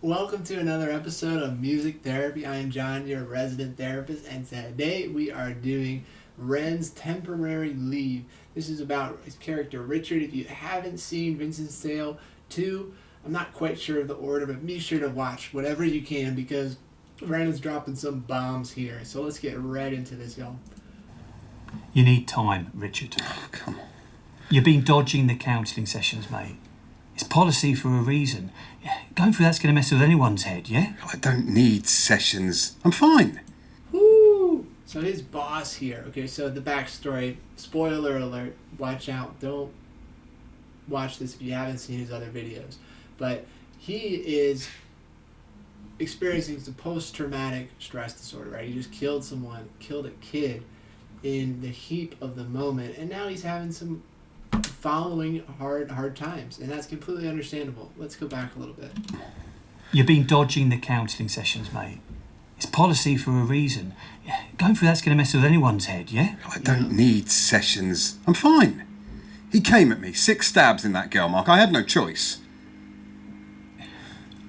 Welcome to another episode of Music Therapy. I am John, your resident therapist, and today we are doing REN's Temporary Leave. This is about his character Richard. If you haven't seen Vincent's Tale 2, I'm not quite sure of the order, but be sure to watch whatever you can because REN is dropping some bombs here. So let's get right into this, y'all. You need time, Richard. Oh, come on. You've been dodging the counselling sessions, mate. It's policy for a reason. Going through that's going to mess with anyone's head, yeah? I don't need sessions. I'm fine. Woo! So his boss here. Okay, so the backstory. Spoiler alert. Watch out. Don't watch this if you haven't seen his other videos. But he is experiencing some post-traumatic stress disorder, right? He just killed someone, killed a kid in the heat of the moment, and now he's having some following hard times, and that's completely understandable. Let's go back a little bit. You've been dodging the counselling sessions, mate. It's policy for a reason. Going through that's going to mess with anyone's head, yeah? I don't need sessions. I'm fine. He came at me, 6 stabs in that girl, Mark. I had no choice.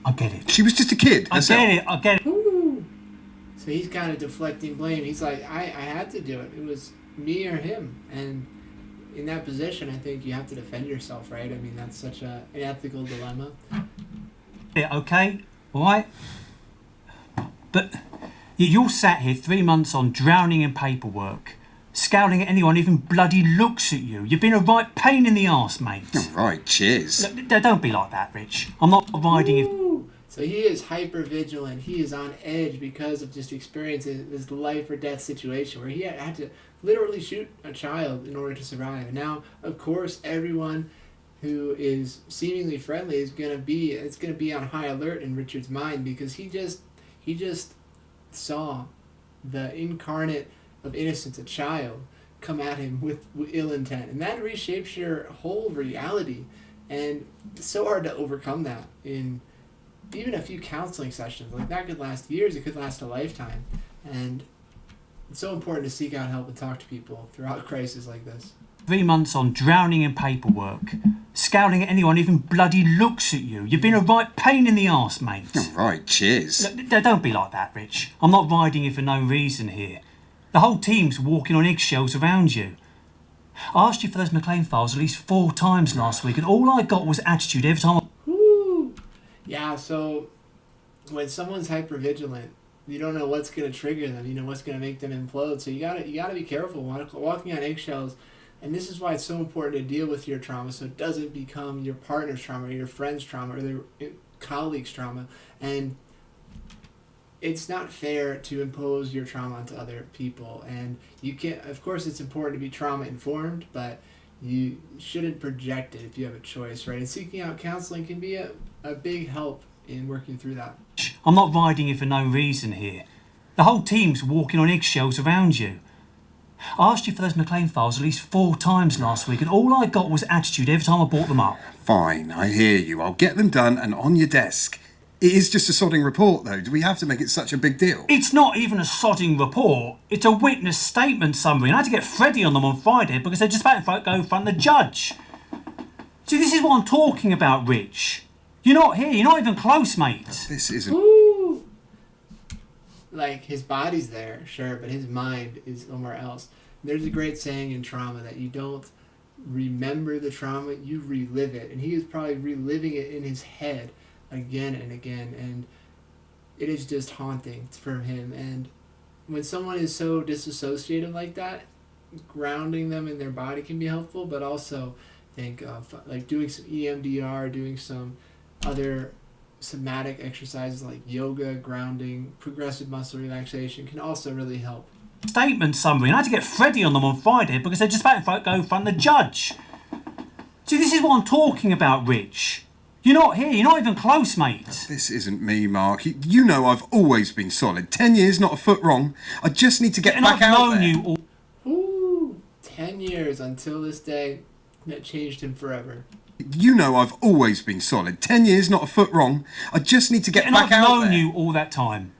I get it. She was just a kid herself. I get it. Woo! So he's kind of deflecting blame. He's like, I had to do it. It was me or him, and in that position, I think you have to defend yourself, right? I mean, that's such an ethical dilemma. Yeah, okay, all right. But you're sat here 3 months on, drowning in paperwork, scowling at anyone who even bloody looks at you. You've been a right pain in the arse, mate. All right, cheers. Look, don't be like that, Rich. I'm not riding you. So he is hyper vigilant. He is on edge because of just experiencing this life or death situation where he had to literally shoot a child in order to survive. And now, of course, everyone who is seemingly friendly is gonna be on high alert in Richard's mind because he just saw the incarnate of innocence, a child, come at him with ill intent, and that reshapes your whole reality. And it's so hard to overcome that in even a few counseling sessions. Like, that could last years, it could last a lifetime. And it's so important to seek out help and talk to people throughout a crisis like this. 3 months on, drowning in paperwork, scowling at anyone who even bloody looks at you. You've been a right pain in the arse, mate. All right, cheers. Look, don't be like that, Rich. I'm not riding you for no reason here. The whole team's walking on eggshells around you. I asked you for those McLean files at least 4 times last week, and all I got was attitude every time. Woo! Yeah, so when someone's hypervigilant, you don't know what's going to trigger them, you know, what's going to make them implode. So you gotta be careful walking on eggshells. And this is why it's so important to deal with your trauma so it doesn't become your partner's trauma or your friend's trauma or their colleague's trauma. And it's not fair to impose your trauma onto other people. And you can't, of course, it's important to be trauma informed, but you shouldn't project it if you have a choice, right? And seeking out counseling can be a big help in working through that. I'm not riding you for no reason here. The whole team's walking on eggshells around you. I asked you for those McLean files at least 4 times last week, and all I got was attitude every time I brought them up. Fine, I hear you. I'll get them done and on your desk. It is just a sodding report, though. Do we have to make it such a big deal? It's not even a sodding report. It's a witness statement summary, and I had to get Freddie on them on Friday because they're just about to go in front of the judge. See, this is what I'm talking about, Rich. You're not here. You're not even close, mate. This isn't... Woo! Like, his body's there, sure, but his mind is somewhere else. There's a great saying in trauma that you don't remember the trauma, you relive it. And he is probably reliving it in his head again and again, and it is just haunting for him. And when someone is so disassociative like that, grounding them in their body can be helpful, but also think of like doing some EMDR, doing some other somatic exercises like yoga, grounding, progressive muscle relaxation can also really help. Statement summary, and I had to get Freddie on them on Friday because they're just about to go in front of the judge. See, this is what I'm talking about, Rich. You're not here. You're not even close, mate. This isn't me, Mark. You know I've always been solid. 10 years, not a foot wrong. I just need to get back out there. You all... Ooh, 10 years until this day that changed him forever. You know I've always been solid. 10 years, not a foot wrong. I just need to get back out there. I've known you all that time.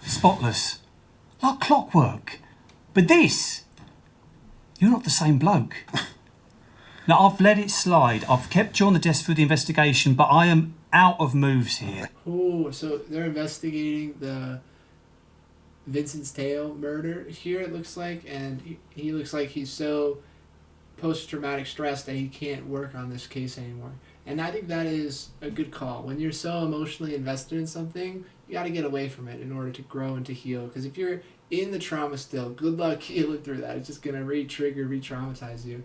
Spotless. Like clockwork. But this... You're not the same bloke. Now, I've let it slide. I've kept you on the desk through the investigation, but I am out of moves here. Oh, so they're investigating the Vincent's Tale murder here, it looks like, and he looks like he's so post-traumatic stress that he can't work on this case anymore. And I think that is a good call. When you're so emotionally invested in something, you got to get away from it in order to grow and to heal. Because if you're in the trauma still, good luck healing through that. It's just going to re-trigger, re-traumatize you.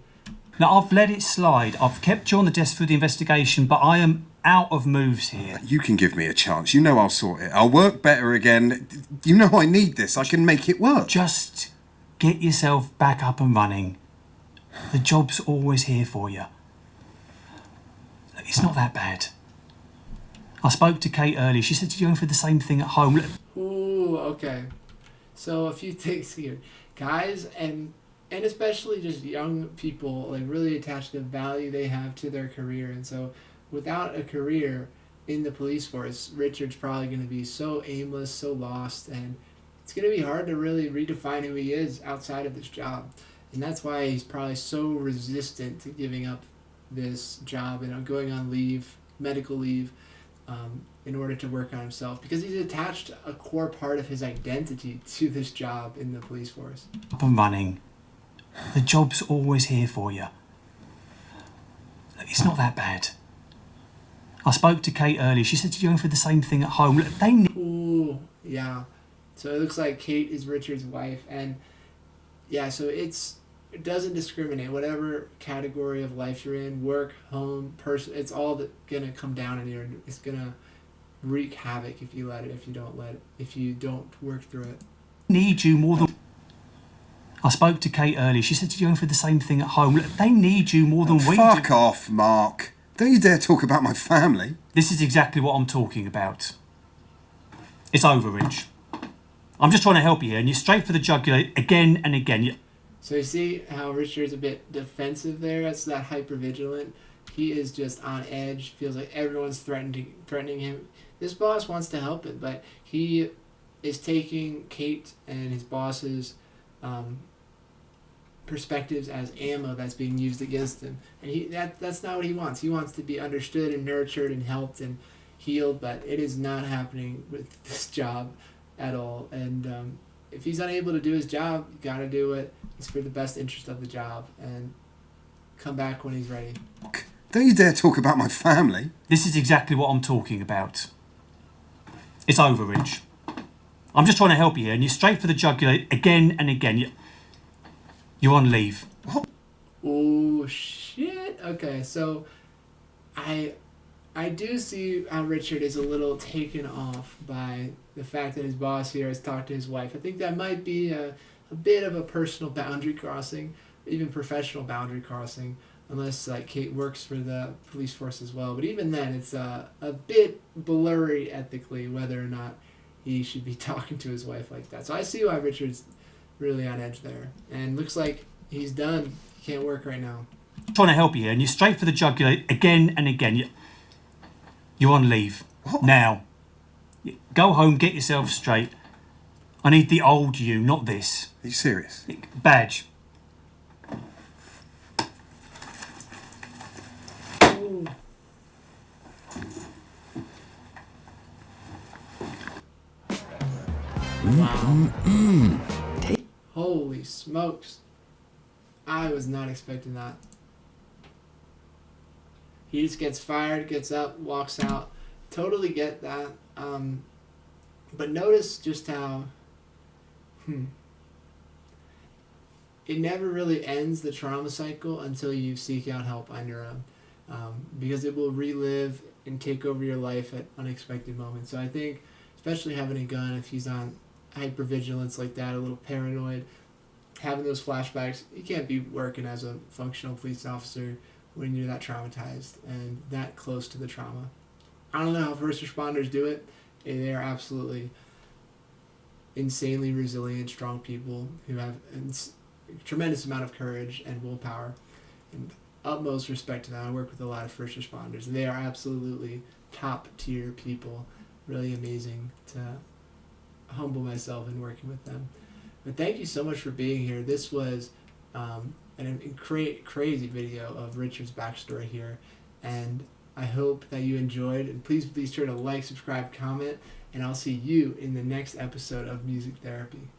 Now, I've let it slide. I've kept you on the desk through the investigation, but I am out of moves here. You can give me a chance. You know I'll sort it. I'll work better again. You know I need this. I can make it work. Just get yourself back up and running. The job's always here for you. It's not that bad. I spoke to Kate earlier. She said you're going through the same thing at home. Ooh, okay. So a few things here. Guys, and especially just young people, like really attach the value they have to their career. And so without a career in the police force, Richard's probably going to be so aimless, so lost, and it's going to be hard to really redefine who he is outside of this job. And that's why he's probably so resistant to giving up this job and going on leave, medical leave, in order to work on himself, because he's attached a core part of his identity to this job in the police force. Up and running. The job's always here for you. It's not that bad. I spoke to Kate earlier. She said you're going through the same thing at home. Ooh, yeah. So it looks like Kate is Richard's wife, and yeah, so it doesn't discriminate. Whatever category of life you're in, work, home, person, it's all gonna come down in here, and it's gonna wreak havoc if you let it. If you don't work through it. Need you more than. I spoke to Kate earlier. She said you're going through the same thing at home. They need you more than we do. Fuck off, Mark. Don't you dare talk about my family. This is exactly what I'm talking about. It's over, Rich. I'm just trying to help you here, and you're straight for the jugular again and again. So you see how Richard's a bit defensive there? That's that hypervigilant. He is just on edge. Feels like everyone's threatening him. This boss wants to help him, but he is taking Kate and his boss's perspectives as ammo that's being used against him. And that's not what he wants. He wants to be understood and nurtured and helped and healed, but it is not happening with this job at all. And if he's unable to do his job, you got to do it. It's for the best interest of the job, and come back when he's ready. Don't you dare talk about my family. This is exactly what I'm talking about. It's over, Rich. I'm just trying to help you here, and you're straight for the jugular again and again. You're on leave. What? Oh, shit. Okay, so I do see how Richard is a little taken off by the fact that his boss here has talked to his wife. I think that might be a bit of a personal boundary crossing, even professional boundary crossing, unless like Kate works for the police force as well. But even then, it's a bit blurry ethically whether or not he should be talking to his wife like that. So I see why Richard's really on edge there. And looks like he's done. He can't work right now. I'm trying to help you here, and you're straight for the jugular again and again. You're on leave. What? Now. Go home, get yourself straight. I need the old you, not this. Are you serious? Badge. Ooh. Wow. Holy smokes. I was not expecting that. He just gets fired, gets up, walks out. Totally get that. But notice just how it never really ends the trauma cycle until you seek out help on your own, because it will relive and take over your life at unexpected moments. So I think, especially having a gun, if he's on hypervigilance like that, a little paranoid, having those flashbacks, you can't be working as a functional police officer when you're that traumatized and that close to the trauma. I don't know how first responders do it. They are absolutely insanely resilient, strong people who have a tremendous amount of courage and willpower, and utmost respect to them. I work with a lot of first responders, and they are absolutely top tier people. Really amazing to humble myself in working with them. But thank you so much for being here. This was crazy video of Richard's backstory here, and I hope that you enjoyed, and please be sure to like, subscribe, comment, and I'll see you in the next episode of Music Therapy.